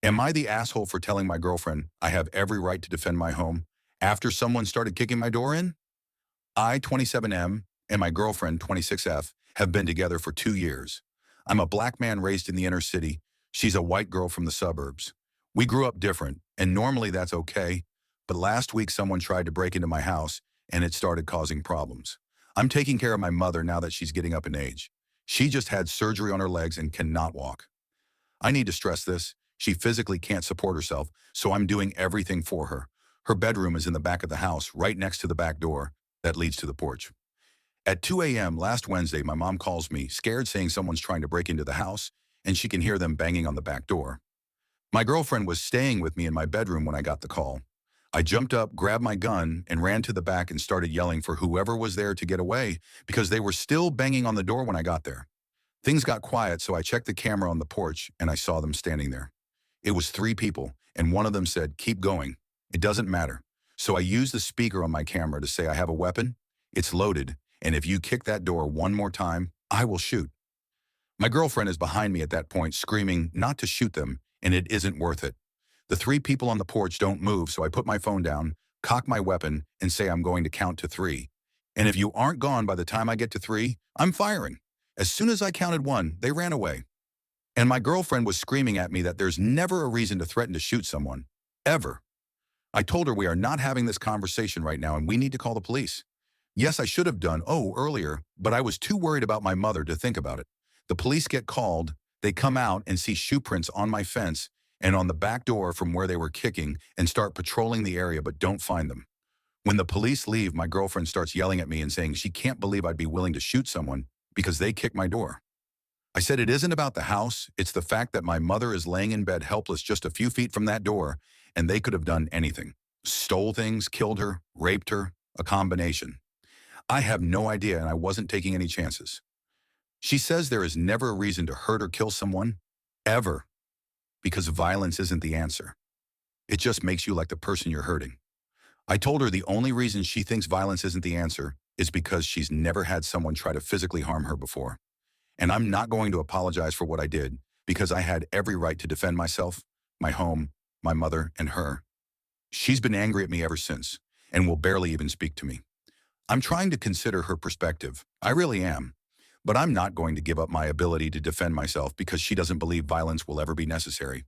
Am I the asshole for telling my girlfriend I have every right to defend my home after someone started kicking my door in? I, 27M, and my girlfriend, 26F, have been together for 2 years. I'm a black man raised in the inner city. She's a white girl from the suburbs. We grew up different, and normally that's okay, but last week someone tried to break into my house, and it started causing problems. I'm taking care of my mother now that she's getting up in age. She just had surgery on her legs and cannot walk. I need to stress this. She physically can't support herself, so I'm doing everything for her. Her bedroom is in the back of the house, right next to the back door that leads to the porch. At 2 a.m. last Wednesday, my mom calls me, scared, saying someone's trying to break into the house, and she can hear them banging on the back door. My girlfriend was staying with me in my bedroom when I got the call. I jumped up, grabbed my gun, and ran to the back and started yelling for whoever was there to get away because they were still banging on the door when I got there. Things got quiet, so I checked the camera on the porch, and I saw them standing there. It was 3 people, and one of them said, "Keep going. It doesn't matter." So I used the speaker on my camera to say, "I have a weapon. It's loaded, and if you kick that door one more time, I will shoot." My girlfriend is behind me at that point, screaming not to shoot them, and it isn't worth it. The 3 people on the porch don't move, so I put my phone down, cock my weapon, and say I'm going to count to 3. And if you aren't gone by the time I get to 3, I'm firing. As soon as I counted 1, they ran away. And my girlfriend was screaming at me that there's never a reason to threaten to shoot someone. Ever. I told her we are not having this conversation right now and we need to call the police. Yes, I should have done earlier, but I was too worried about my mother to think about it. The police get called, they come out and see shoe prints on my fence and on the back door from where they were kicking and start patrolling the area but don't find them. When the police leave, my girlfriend starts yelling at me and saying she can't believe I'd be willing to shoot someone because they kicked my door. I said it isn't about the house, it's the fact that my mother is laying in bed helpless just a few feet from that door, and they could have done anything. Stole things, killed her, raped her, a combination. I have no idea and I wasn't taking any chances. She says there is never a reason to hurt or kill someone, ever, because violence isn't the answer. It just makes you like the person you're hurting. I told her the only reason she thinks violence isn't the answer is because she's never had someone try to physically harm her before. And I'm not going to apologize for what I did because I had every right to defend myself, my home, my mother, and her. She's been angry at me ever since and will barely even speak to me. I'm trying to consider her perspective. I really am. But I'm not going to give up my ability to defend myself because she doesn't believe violence will ever be necessary.